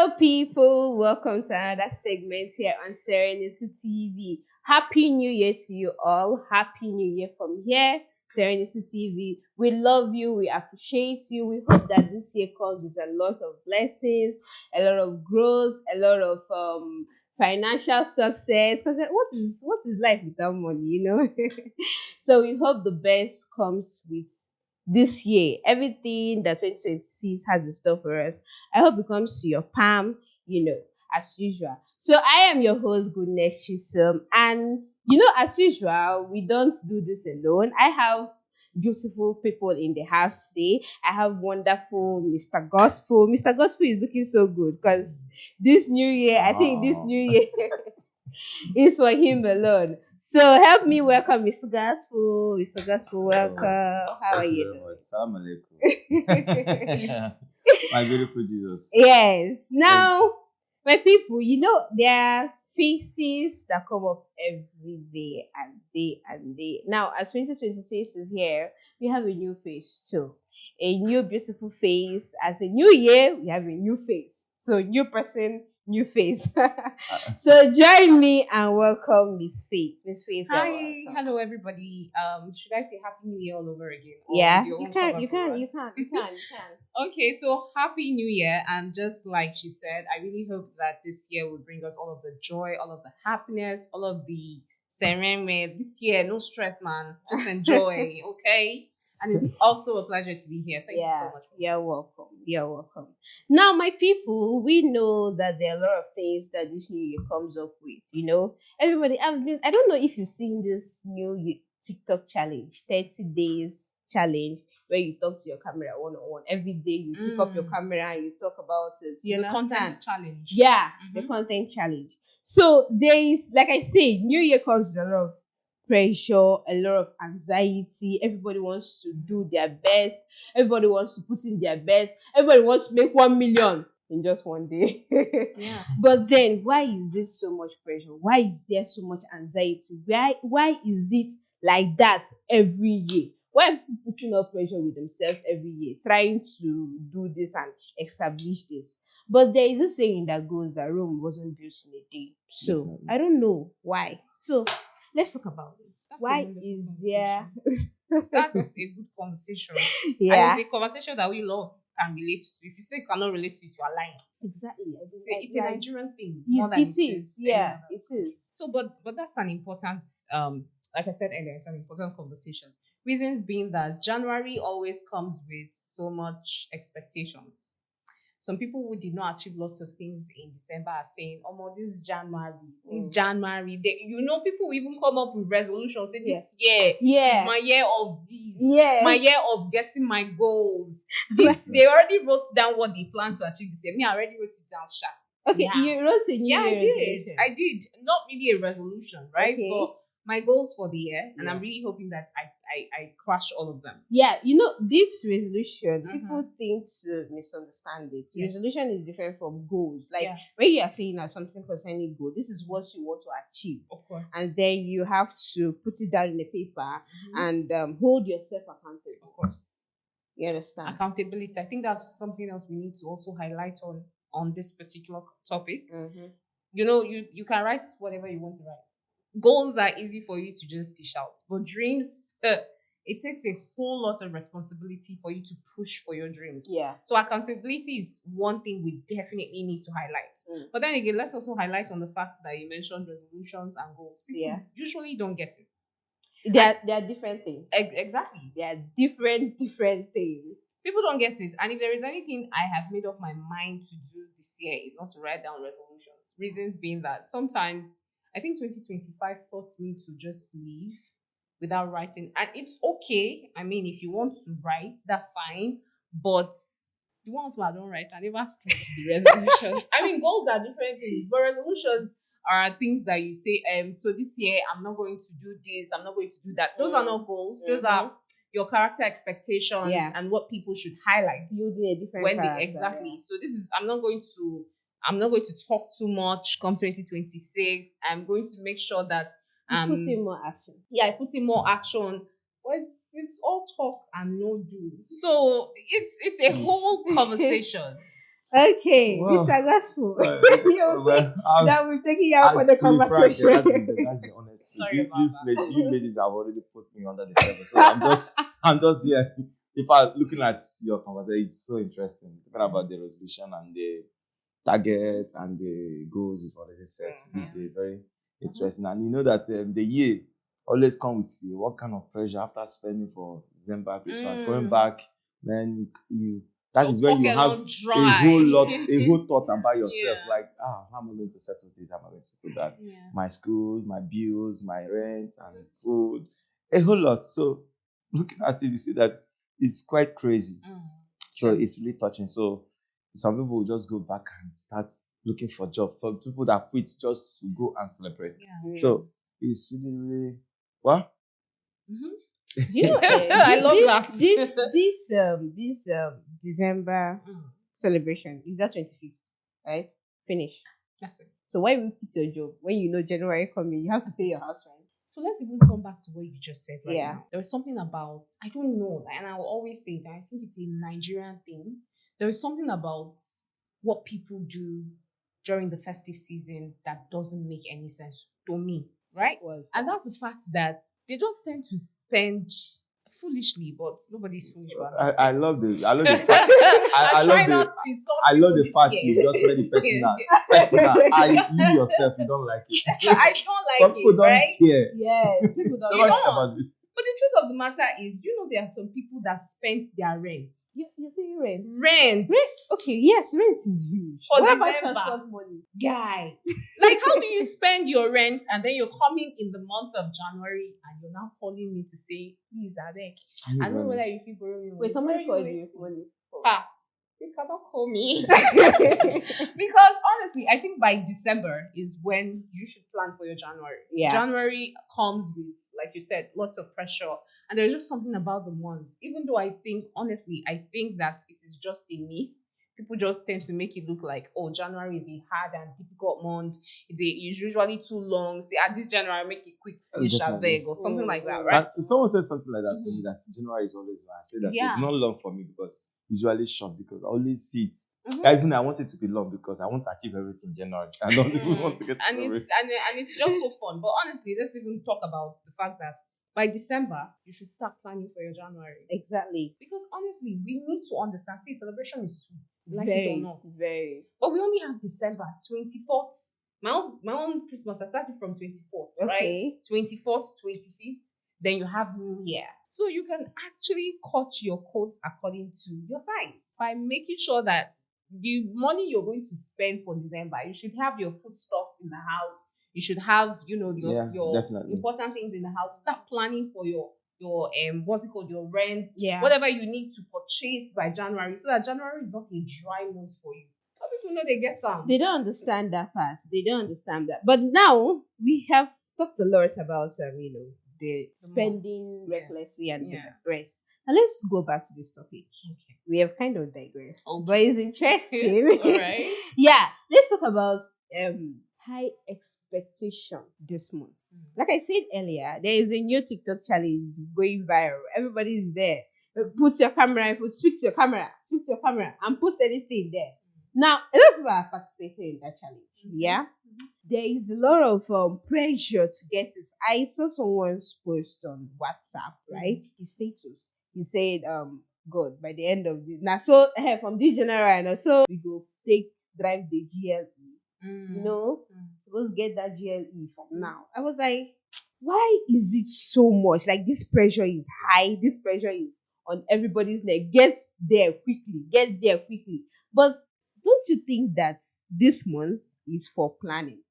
Hello, people. Welcome to another segment here on Serenity TV. Happy New Year to you all. Happy New Year from here, Serenity TV. We love you. We appreciate you. We hope that this year comes with a lot of blessings, a lot of growth, a lot of financial success. Because what is life without money? So we hope the best comes with this year. Everything that 2026 has in store for us, I hope it comes to your palm, as usual. So I am your host, Goodness Chisholm, and as usual, we don't do this alone. I have beautiful people in the house today. I have wonderful Mr. Gospel. Mr. Gospel is looking so good because this new year, I think this new year is for him alone. So help me welcome Mr. Gospel. Mr. Gospel, welcome. How are Thank you very much. Assalamu alaikum. My beautiful Jesus. Yes. Thank Now, my people, there are faces that come up every day and day and day. Now, as 2026 is here, we have a new face too. A new beautiful face. As a new year, we have a new face. So, new person, new face. So, join me and welcome Miss Faith. Miss Faith, you're Hi, welcome. hello everybody. Should I say Happy New Year all over again? Or Yeah, your you own can, cover you for can, you us? can, you can, you can. Okay, so Happy New Year, and just like she said, I really hope that this year will bring us all of the joy, all of the happiness, all of the serenity. This year, no stress, man. Just enjoy, okay? And it's also a pleasure to be here. Thank you so much. You're welcome. You're welcome. Now, my people, we know that there are a lot of things that this new year comes up with. Everybody. I don't know if you've seen this TikTok challenge, 30 days challenge, where you talk to your camera one on one every day. You pick up your camera and you talk about it. You The understand? content challenge. Yeah, the content challenge. So there is, like I say, New Year comes with a lot of pressure, a lot of anxiety. Everybody wants to do their best. Everybody wants to put in their best. Everybody wants to make 1 million in just one day. Yeah. But then, why is it so much pressure? Why is there so much anxiety? Why is it like that every year? Why are people putting up pressure with themselves every year, trying to do this and establish this? But there is a saying that goes that Rome wasn't built in a day. So Definitely. I don't know why. So let's talk about this. That's a Why wonderful is there? That's a good conversation. And Yeah, it's a conversation that we love can relate to. If you say you cannot relate to it, you are lying. exactly. It's a Nigerian thing Yes, more than it is. Yeah, any it is. So, but that's an important like I said earlier, it's an important conversation. Reasons being that January always comes with so much expectations. Some people who did not achieve lots of things in December are saying, "Oh, my, this January." People will even come up with resolutions. Say, "This year Yeah. is my year of this, Yeah. my year of getting my goals." This they already wrote down what they plan to achieve this year. Me, I already wrote it down, sharp. Okay, Yeah. you wrote a New Yeah, I Year did. resolution. I did. Not really a resolution, right? Okay. But my goals for the year, and Yeah. I'm really hoping that I crush all of them. Yeah, this resolution, people think to misunderstand it. Yes. Resolution is different from goals. Like Yeah. when you are saying that something concerning goal, this is what you want to achieve. Of course. And then you have to put it down in a paper and hold yourself accountable. Of course. You understand? Accountability. I think that's something else we need to also highlight on this particular topic. You can write whatever you want to write. Goals are easy for you to just dish out, but dreams, it takes a whole lot of responsibility for you to push for your dreams. Yeah. So accountability is one thing we definitely need to highlight. But then again, let's also highlight on the fact that you mentioned resolutions and goals. People usually don't get it. They are different things. Exactly. They are different things. People don't get it. And if there is anything I have made up my mind to do this year, is not to write down resolutions. Reasons being that sometimes I think 2025 taught me to just leave without writing. And it's okay. I mean, if you want to write, that's fine. But the ones who I don't write, I never stick to the resolutions. I mean, goals are different things, but resolutions are things that you say, so this year I'm not going to do this, I'm not going to do that. Those are not goals. Those are your character expectations and what people should highlight. Building a different when character, they exactly. So this is I'm not going to talk too much come 2026. I'm going to make sure that You put in more action. I put in more action. But it's all talk and no do. So it's a whole conversation. Okay, Well, Mr. Gospel. well, You see I've, that we're taking you out for the to be frank, conversation. that's the honest truth. Sorry You, about you, that. you ladies have already put me under the table, so I'm just here. If I looking at your conversation, it's so interesting. Talking about the resolution and the target and the goals you've already set. This is a very interesting, and you know that the year always come with what kind of pressure after spending for December, Christmas, coming back, man, you that Your is when you pocket have not a whole lot, dry. a whole thought about yourself. Yeah. Like, how am I going to settle this? How am I going to settle that? Yeah. My school, my bills, my rent, and food, a whole lot. So, looking at it, you see that it's quite crazy. So it's really touching. So some people will just go back and start looking for job. For people that quit just to go and celebrate. Yeah. So it's really, really well. You know, I love that. this December celebration is that 25th, right? Finish. That's it. So why will you quit your job when you know January coming? You have to pay your house rent. So let's even come back to what you just said right Yeah. now. There was something about, I don't know, and I will always say that I think it's a Nigerian thing. There is something about what people do during the festive season that doesn't make any sense to me, right? Was And that's the fact that they just tend to spend foolishly, but nobody's foolish. But I love the fact. I try love not the to insult I love people the this fact year. you just made it personal. You yourself, you don't like it. I don't like Some people it, don't right? care. yes, people They don't. You don't don't. care about this. But the truth of the matter is, do you know there are some people that spent their rent? You say rent. Rent, Okay, yes, rent is huge. For What about December. transport money? guy. Like, how do you spend your rent and then you're coming in the month of January and you're now calling me to say, please, I beg. I don't know whether you feel borrow me money. Wait, somebody Borrow called you waiting. money. Ah, they cannot call me. Because honestly, I think by December is when you should plan for your January. Yeah. January comes with, like you said, lots of pressure. And there's just something about the month. Even though I think that it is just a myth. People just tend to make it look like, oh, January is a hard and difficult month. It's usually too long. Say, this January, make it quick, finish a Definitely. beg or something like that, right? And someone said something like that to me, that January is always long. I say that Yeah. it's not long for me because it's usually short, because I always see it. Mhm. Even I want it to be long because I want to achieve everything in January. I don't even want to get to and it's just so fun. But honestly, let's even talk about the fact that by December you should start planning for your January. Exactly. Because honestly, we need to understand. See, celebration is sweet, like very, it or not. very. But we only have December 24th. My own Christmas, I started from 24th, right? Okay. 24th, 25th. Then you have New Year. So you can actually cut your coats according to your size by making sure that the money you're going to spend for December, you should have your foodstuffs in the house. You should have, your definitely. important things in the house. Start planning for your what's it called, your rent, Yeah. whatever you need to purchase by January, so that January is not a dry month for you. How people know they get some? They don't understand that part. They don't understand that. But now we have talked a lot about the spending Yeah. recklessly and Yeah. the rest. Now let's go back to this topic. Okay. We have kind of digressed, Okay. but it's interesting. All right. Yeah, let's talk about high expectation this month. Like I said earlier, there is a new TikTok challenge going viral. Everybody is there. Put your camera in, speak to your camera, and post anything there. Now, a lot of people are participating in that challenge. Yeah, there is a lot of pressure to get it. I saw someone's post on WhatsApp, right? His status. He said, God, by the end of this, now so from this January, and so we go drive the GLE. Supposed to get that GLE from now. I was like, why is it so much? Like, this pressure is high. This pressure is on everybody's neck. Get there quickly. But don't you think that this month is for planning,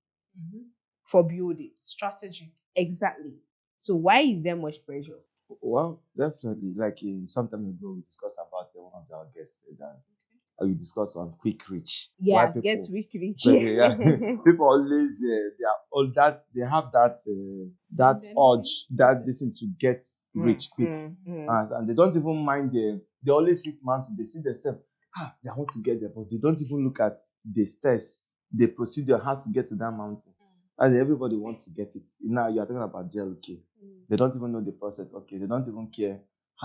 for building? Strategy. Exactly. So why is there much pressure? Well, definitely. Like some time ago, we discussed about one of our guests said that we discussed on quick reach. Yeah, Why people- get quick reach. Yeah. People always they are all that they have that urge, that desire to get rich quick, and they don't even mind they always see mountain. They see themselves, they want to get there, but they don't even look at the steps, the procedure, how to get to that mountain. As everybody wants to get it. Now you are talking about JLK. They don't even know the process. Okay, they don't even care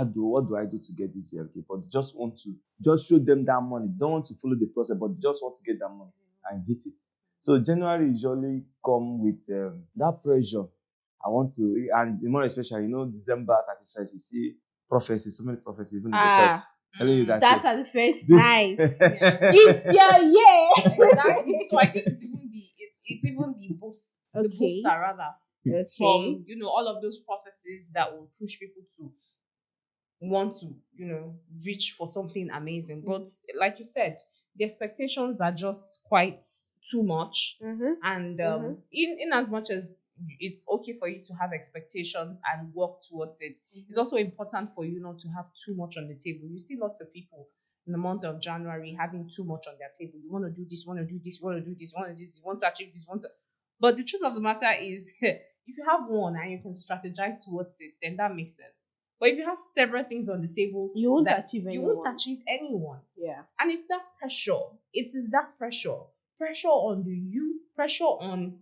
what do I do to get this JLK? But they just want to just show them that money. Don't want to follow the process, but they just want to get that money and hit it. So January usually come with that pressure. I want to, and more especially, December 31st, you see prophecies, so many prophecies, even in the church, telling you that That are the first this- night. Yeah. It's your year. Exactly. So I think it's even the boost, the Okay. booster rather, Okay. from all of those prophecies that will push people to want to reach for something amazing. But like you said, the expectations are just quite too much. Mm-hmm. And Mhm. in as much as it's okay for you to have expectations and work towards it, it's also important for you not to have too much on the table. You see lots of people in the month of January having too much on their table. You want to do this, you want to do this, you want to do this, you want to do this, you want to achieve this, you want to. But the truth of the matter is, if you have one and you can strategize towards it, then that makes sense. But if you have several things on the table, You won't that achieve you anyone. won't achieve anyone. Yeah. And it's that pressure. It is that pressure. Pressure on the youth, pressure on,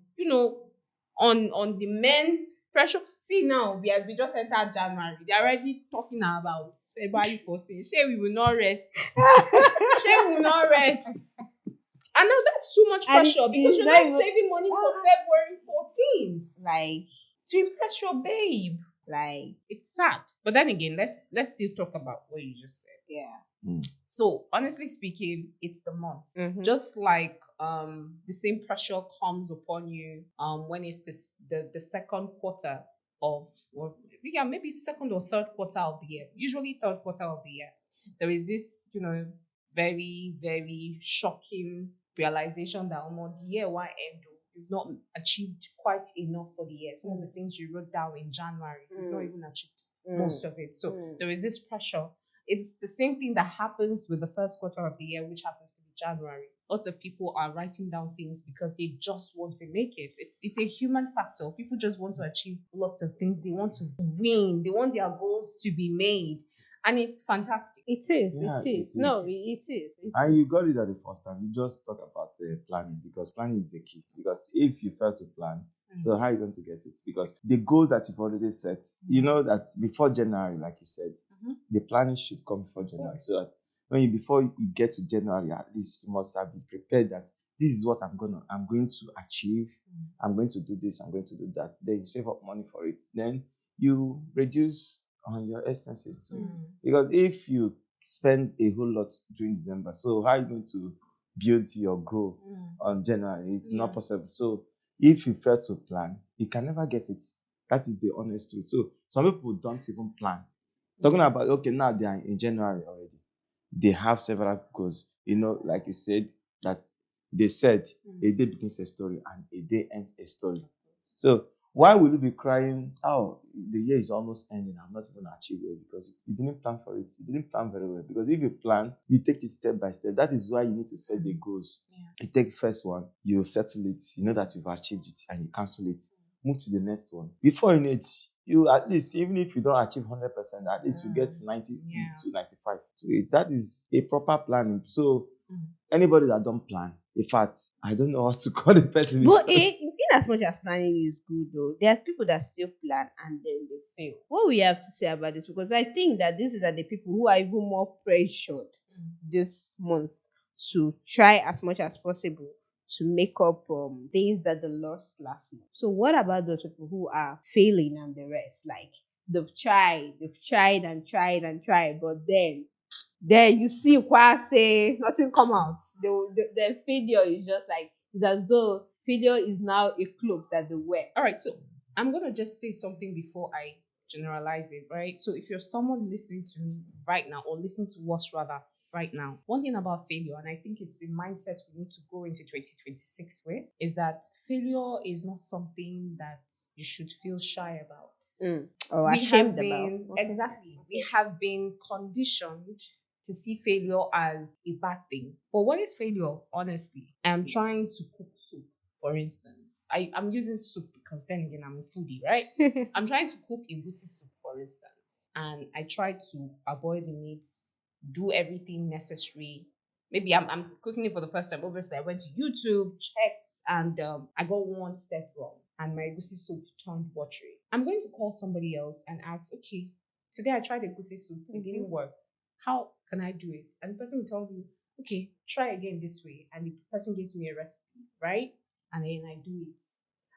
on the men, pressure. See now, we just entered January. They're already talking about February 14. Sure, we will not rest. Sure, we will not rest. And now that's too much And pressure because it's you're not not even- saving money for February 14th Like, to impress your babe. It's sad. But then again, let's still talk about what you just said. yeah. So honestly speaking, it's the month. Mhm. Just like the same pressure comes upon you when it's the second quarter of, or yeah, maybe second or third quarter of the year. Usually third quarter of the year. There is this, very, very shocking realization that the year one end, you've not achieved quite enough for the year. Some of the things you wrote down in January, you've not even achieved most of it. So there is this pressure. It's the same thing that happens with the first quarter of the year, which happens to be January. Lots of people are writing down things because they just want to make it. It's a human factor. People just want to achieve lots of things. They want to win. They want their goals to be made. And it's fantastic. It is. Yeah, it it is. No, is. it is. And you got it at the first time. You just talk about planning, because planning is the key. Because if you fail to plan, so how are you going to get it? Because the goals that you've already set, you know that before January, like you said, the planning should come before January. So that before you get to January, at least you must have been prepared that this is what I'm going to achieve. I'm going to do this. I'm going to do that. Then you save up money for it. Then you reduce on your expenses too. Because if you spend a whole lot during December, so how are you going to build your goal on January? It's not possible. So if you fail to plan, you can never get it. That is the honest truth. So some people don't even plan. Talking about, okay, now they are in January already. They have several goals. Like you said, that they said a day begins a story and a day ends a story. So why will you be crying, oh, the year is almost ending, I'm not even achieving it? Because you didn't plan for it. You didn't plan very well. Because if you plan, you take it step by step. That is why you need to set the goals. You take the first one, you settle it, you know that you've achieved it, and you cancel it. Move to the next one. Before you know it, you at least, even if you don't achieve 100%, at least you get 90 to 95. So that is a proper planning. So anybody that don't plan, in fact, I don't know how to call the person. But in as much as planning is good, though, there are people that still plan and then they fail. What we have to say about this? Because I think that this is the people who are even more pressured this month to try as much as possible to make up things that they lost last month. So what about those people who are failing and the rest? Like they've tried and tried, but then you see say nothing come out. The failure is just like, it's as though failure is now a cloak that they wear. All right, so I'm gonna just say something before I generalize it, right? So if you're someone listening to me right now, or listening to us rather right now, one thing about failure, and I think it's a mindset we need to go into 2026 with, is that failure is not something that you should feel shy about. Or We ashamed have been about. exactly. We have been conditioned to see failure as a bad thing. But what is failure, honestly? I'm trying to cook soup, for instance. I'm using soup because then again I'm a foodie, right? I'm trying to cook egusi soup, for instance, and I try to avoid the meats, do everything necessary. Maybe I'm cooking it for the first time. Obviously, I went to YouTube, checked, and I got one step wrong, and my egusi soup turned watery. I'm going to call somebody else and ask, okay, Today I tried egusi soup. It didn't work. How can I do it? And the person will tell you, okay, try again this way. And the person gives me a recipe, right? And then I do it.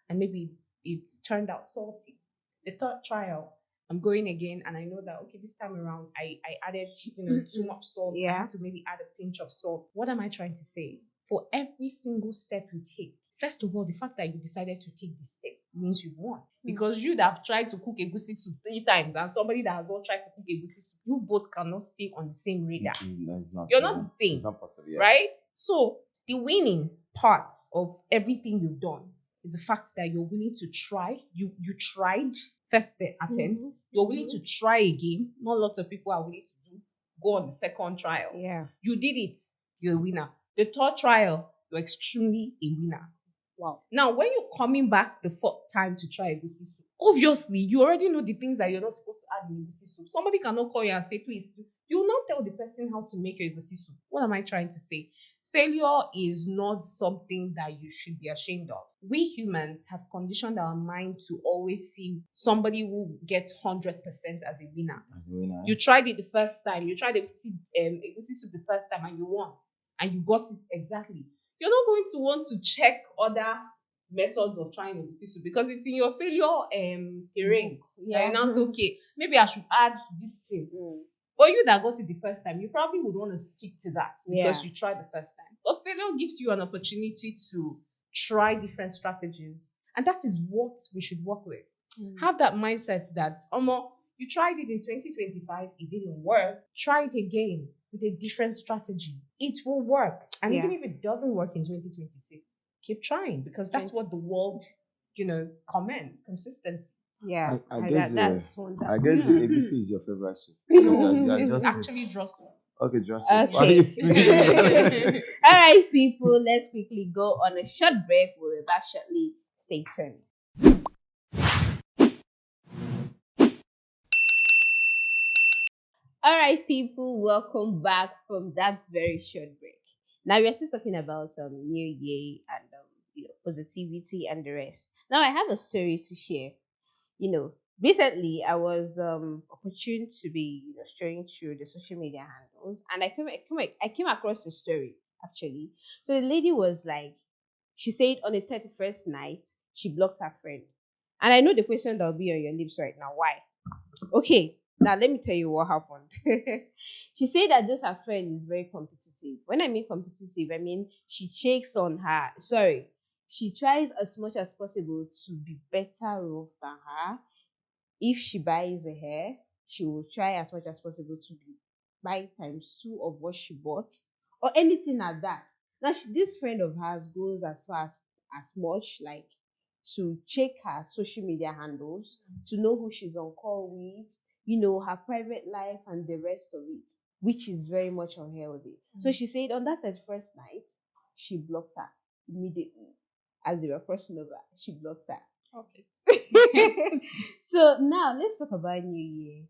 And maybe it's turned out salty. The third trial, I'm going again and I know that okay, this time around I added, too much salt. I Yeah. have to maybe add a pinch of salt. What am I trying to say? For every single step you take, first of all, the fact that you decided to take this step means you've won. Because you'd have tried to cook egusi soup 3 times and somebody that has not tried to cook egusi soup, you both cannot stay on the same radar. No, it's not. You're not the same. It's not possible. Yeah. Right? So the winning part of everything you've done is the fact that you're willing to try. You tried first attempt. You're willing to try again. Not lots of people are willing to go on the second trial. Yeah. You did it. You're a winner. The third trial, you're extremely a winner. Wow. Now, when you're coming back the fourth time to try egusi soup, obviously you already know the things that you're not supposed to add in egusi soup. Somebody cannot call you and say, please, you will not tell the person how to make your egusi soup. What am I trying to say? Failure is not something that you should be ashamed of. We humans have conditioned our mind to always see somebody who gets 100% as a winner. You tried it the first time. You tried egusi soup the first time and you won. And you got it exactly. You're not going to want to check other methods of trying egusi soup because it's in your failure terrain. Yeah. And now it's okay. Maybe I should add this thing. But you that got it the first time, you probably would want to stick to that because you tried the first time. But failure gives you an opportunity to try different strategies. And that is what we should work with. Have that mindset that, you tried it in 2025, it didn't work. Try it again with a different strategy. It will work. And even if it doesn't work in 2026, keep trying because that's what the world, commends, consistency. Yeah. I guess that's wonderful. I guess egusi is your favorite soup. Because you are It's just actually Drossel. okay, just why Okay. All right, people, let's quickly go on a short break. We'll be back shortly. Stay tuned. All right, people, welcome back from that very short break. Now we are still talking about New Year and positivity and the rest. Now I have a story to share. Recently I was opportune to be strolling through the social media handles, and I came across a story actually. So the lady was like, she said on the 31st night she blocked her friend, and I know the question that will be on your lips right now. Why? Okay, now let me tell you what happened. She said that this her friend is very competitive. When I mean competitive, I mean she checks on her. Sorry, she tries as much as possible to be better off than her. If she buys a hair, she will try as much as possible to buy times two of what she bought, or anything like that. Now, this friend of hers goes as far as much like to check her social media handles to know who she's on call with, her private life and the rest of it, which is very much unhealthy. So she said on that 31st night, she blocked her immediately as they were crossing over. She blocked her. Okay. So now let's talk about New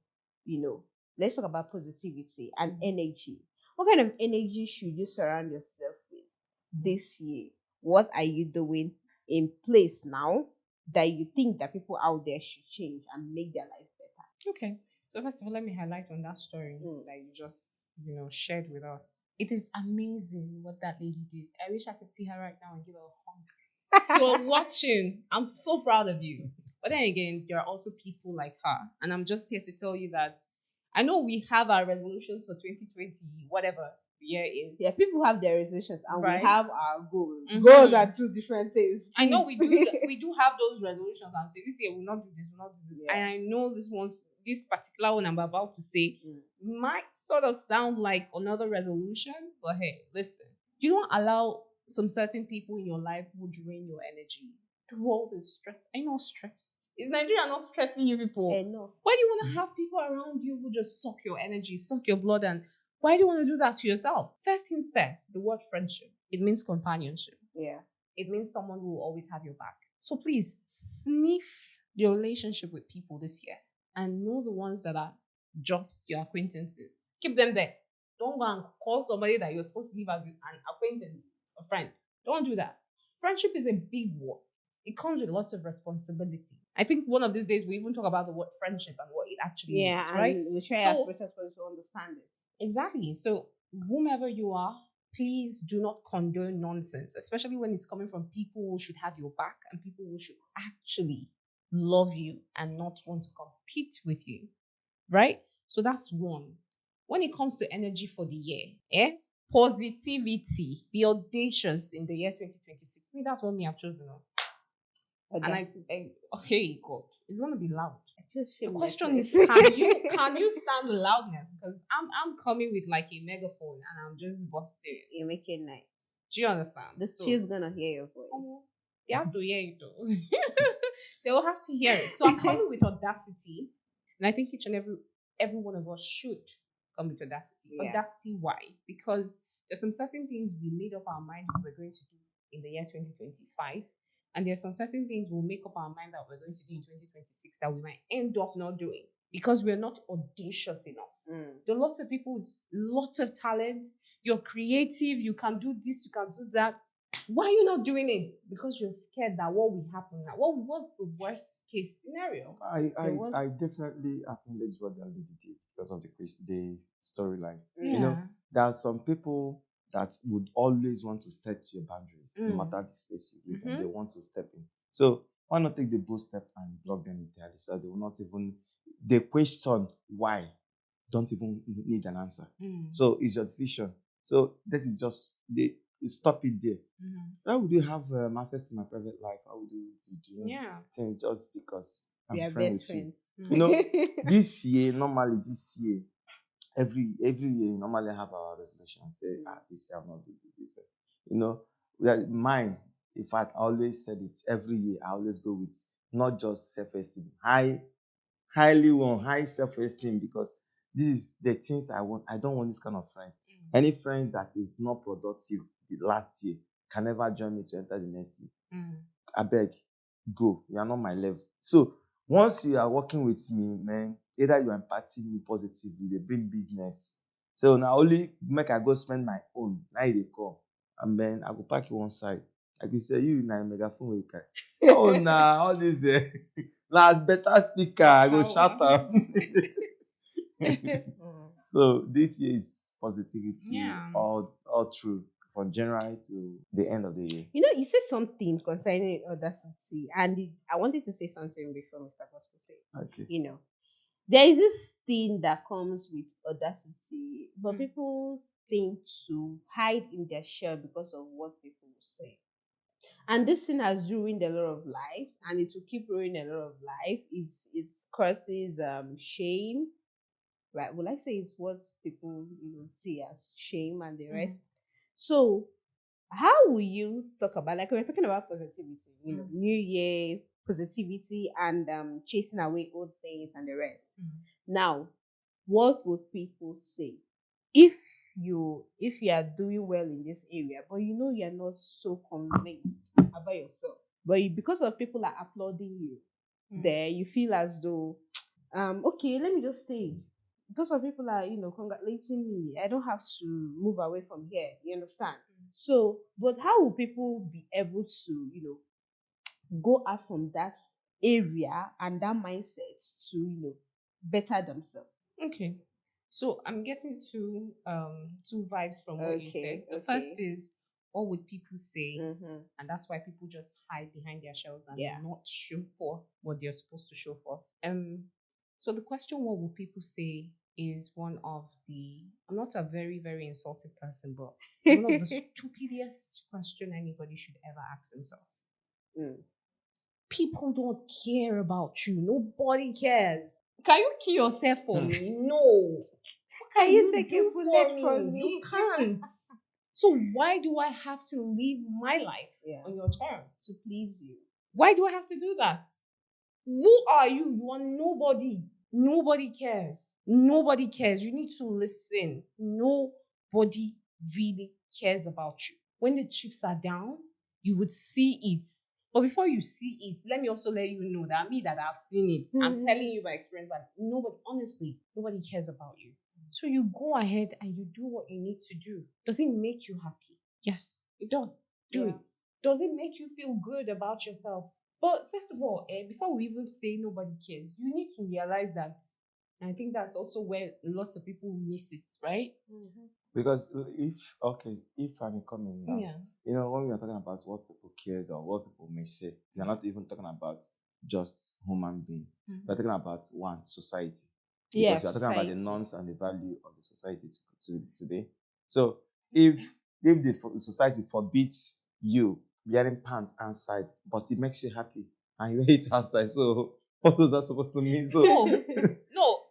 Year. Let's talk about positivity and energy. What kind of energy should you surround yourself with this year? What are you doing in place now that you think that people out there should change and make their life better? Okay. So first of all, let me highlight on that story that you just, shared with us. It is amazing what that lady did. I wish I could see her right now and give her a hug. You're watching. I'm so proud of you. But then again, there are also people like her. And I'm just here to tell you that I know we have our resolutions for 2020, whatever the year is. Yeah, people have their resolutions and Right. we have our goals. Mhm. Goals are two different things. I know please. we do have those resolutions and say this year we'll not do this, we'll not do this. Yeah. And I know this particular one I'm about to say might sort of sound like another resolution, but hey, listen. You don't allow some certain people in your life who drain your energy through all this stress. Are you not stressed? Is Nigeria not stressing you people? No. Why do you want to have people around you who just suck your energy, suck your blood, and why do you want to do that to yourself? First thing first, the word friendship. It means companionship. Yeah. It means someone who will always have your back. So please sniff your relationship with people this year and know the ones that are just your acquaintances. Keep them there. Don't go and call somebody that you're supposed to leave as an acquaintance, a friend. Don't do that. Friendship is a big word. it comes with lots of responsibility. I think one of these days we even talk about the word friendship and what it actually means, right? And we try as much as possible to understand it. Exactly. So, whomever you are, please do not condone nonsense, especially when it's coming from people who should have your back and people who should actually love you and not want to compete with you, right? So, that's one. When it comes to energy for the year, positivity, be audacious in the year 2026. I mean, that's what me I've chosen. And okay, God, it's gonna be loud. The question is, can you stand the loudness? Because I'm coming with like a megaphone and I'm just busting. You're making nice. Do you understand? The street's gonna hear your voice. They have to hear it though. They will have to hear it. So I'm coming with audacity, and I think each and every one of us should come with audacity. Yeah. Audacity, why? Because there's some certain things we made up our mind we were going to do in the year 2025. And there's some certain things we'll make up our mind that we're going to do in 2026 that we might end up not doing because we're not audacious enough. There are lots of people with lots of talent. You're creative. You can do this. You can do that. Why are you not doing it? Because you're scared that what will happen now. What was the worst case scenario? I definitely acknowledge what they already did because of the storyline. Yeah. You know, there are some people that would always want to step to your boundaries, no matter the space you live in. They want to step in. So why not take the bold step and block them entirely so that they will not even the question why don't even need an answer. So it's your decision. So this is just they stop it there. How would you have access to my private life? How would you be doing things just because I'm friends with you? You know, this year, every year we normally have our resolution. Say, this year I'll not do this. You know, mine. In fact, I always said it every year. I always go with not just self-esteem, high self-esteem because this is the things I want. I don't want this kind of friends. Any friends that is not productive the last year can never join me to enter the next year. I beg, go. You are not my level. So once you are working with me, man, either you are impacting me positively, they bring business. So now only make I go spend my own. Now they come. And then I go pack you one side. I can say you na megaphone wey carry. Oh nah, all this last better speaker. I go shout out. So this year is positivity all through from January to the end of the year. You know, you said something concerning audacity, and I wanted to say something before Mr. Gospel said. Okay. You know, there is this thing that comes with audacity, but people think to hide in their shell because of what people will say. And this thing has ruined a lot of lives, and it will keep ruining a lot of life. It causes shame, right? Well, I say it's what people see as shame and the rest. So how will you talk about, like we're talking about positivity, New Year, positivity, and chasing away old things and the rest. Now, what would people say if you are doing well in this area, but you're not so convinced about yourself, but because of people are applauding you, there you feel as though okay, let me just stay. Because of people are congratulating me, I don't have to move away from here. You understand? So, but how will people be able to go out from that area and that mindset to better themselves? Okay. So I'm getting two vibes from what you said. The first is, what would people say? And that's why people just hide behind their shells and not show for what they're supposed to show for. So the question, what would people say, is one of the, I'm not a very, very insulting person, but one of the stupidest question anybody should ever ask themselves. People don't care about you. Nobody cares. Can you kill yourself for me? No. Can you take a bullet from me? You can't. So why do I have to live my life on your terms to please you? Why do I have to do that? Who are you? You are nobody. Nobody cares. Nobody cares. You need to listen. Nobody really cares about you. When the chips are down, you would see it. But before you see it, let me also let you know that I've seen it. I'm telling you by experience, but nobody cares about you. So you go ahead and you do what you need to do. Does it make you happy? Yes, it does. Do it. Does it make you feel good about yourself? But first of all, before we even say nobody cares, you need to realize that. And I think that's also where lots of people miss it, right? Because if I may come in now, Yeah. when we are talking about what people cares or what people may say, we are not even talking about just human being. Mhm. We're talking about one society. Yeah, Because we are talking about the society. norms and the value of the society today. So if the society forbids you wearing pants outside, but it makes you happy and you wear it outside, so what is that supposed to mean? So No.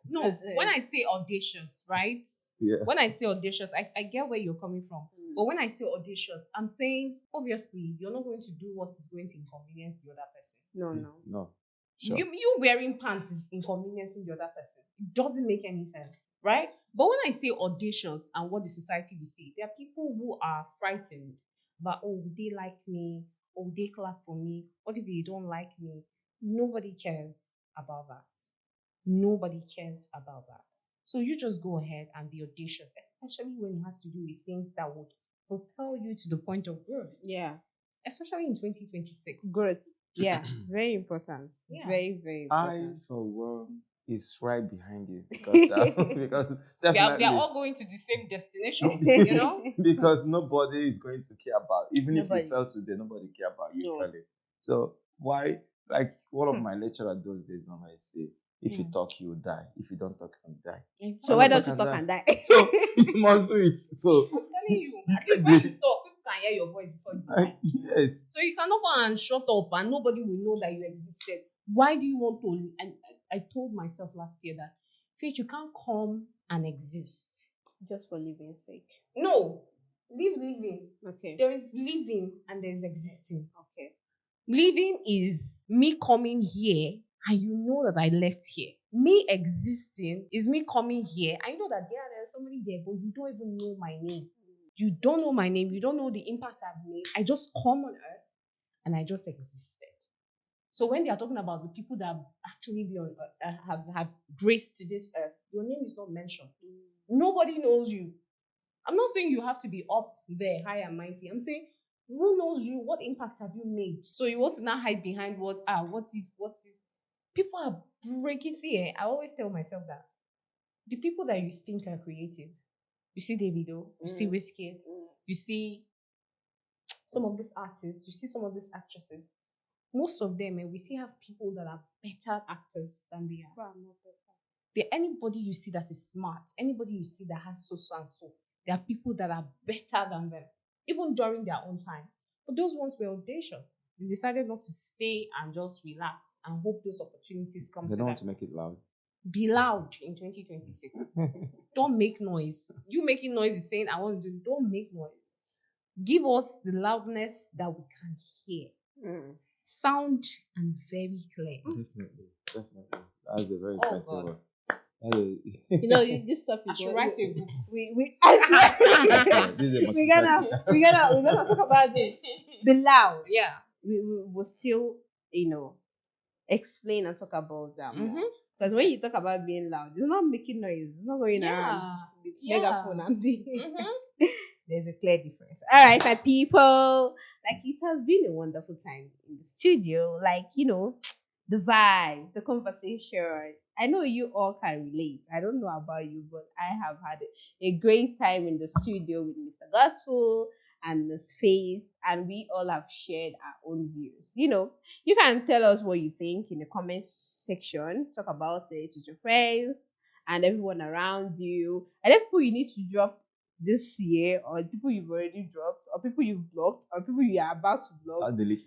When I say audacious, right? yeah, When I say audacious, I get where you're coming from. But when I say audacious, I'm saying obviously you're not going to do what is going to inconvenience the other person. no, sure. You wearing pants is inconveniencing the other person. It doesn't make any sense, right? But when I say audacious and what the society will say, there are people who are frightened about, oh, would they like me? Or would they clap for me? What if they don't like me? Nobody cares about that. Nobody cares about that. So you just go ahead and be audacious, especially when it has to do with things that would propel you to the point of growth, Yeah, especially in 2026. growth. Yeah, very important. Yeah. Very, very I important. for one is right behind you because because They're definitely all going to the same destination, you know? because nobody is going to care about, even if Nobody. you fell today, nobody care about you No. falling. So why, like one of my lecturers those days normally say, if you Mm. talk you will die, if you don't talk you will die. So Why why not don't you talk talk and and die? So you must do it. So I'm telling you, You at least can when do you talk, people can hear your voice before you die. yes, So you cannot go and shut up and nobody will know that you existed. Why do you want to? And I told myself last year that, Faith, you can't come and exist. Just for living sake. No, live living. Okay. There is living and there's existing. Okay. Living is me coming here and you know that I left here. Me existing is me coming here. I know that there's somebody there, but you don't even know my name. You don't know my name. You don't know the impact I've made. I just come on earth and I just existed. So when they are talking about the people that actually be on have graced this earth, your name is not mentioned. Nobody knows you. I'm not saying you have to be up there, high and mighty. I'm saying, who knows you? What impact have you made? So you want to now hide behind what if people are breaking. See, I always tell myself that the people that you think are creative, you see Davido, you see Wizkid, you see some of these artists, you see some of these actresses. Most of them, we still have people that are better actors than they are. Anybody you see that is smart, anybody you see that has so and so, there are people that are better than them, even during their own time. But those ones were audacious. They decided not to stay and just relax and hope those opportunities come they to don't want them. to make it loud. Be loud in 2026. Don't make noise. You making noise is saying I want to do. Don't make noise. Give us the loudness that we can hear. Sound and very clear. Definitely. That's a very Oh interesting God. one. This topic. I should write a book. We I swear. This is a we're gonna talk about this. Be loud. Yeah. We will still, explain and talk about that more. Mhm. Because when you talk about being loud, it's not making noise. It's not going around with megaphone and being. There's a clear difference. All right, my people. Like, it has been a wonderful time in the studio. Like, the vibes, the conversation. I know you all can relate. I don't know about you, but I have had a great time in the studio with Mr. Gospel and Miss Faith, and we all have shared our own views. You can tell us what you think in the comments section. Talk about it with your friends and everyone around you. And then people you need to drop this year, or people you've already dropped, or people you've blocked, or people you are about to block.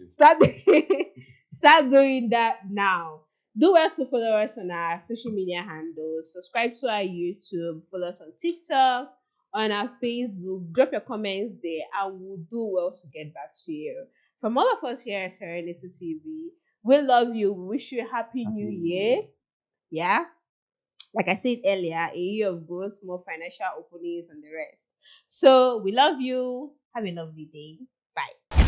Start deleting. Start doing that now. Do well to follow us on our social media handles. Subscribe to our YouTube. Follow us on TikTok, on our Facebook. Drop your comments there, and we'll do well to get back to you. From all of us here at Serenity TV, we love you. We wish you a happy new year. Yeah. Like I said earlier, a year of growth, more financial openings, and the rest. So we love you. Have a lovely day. Bye.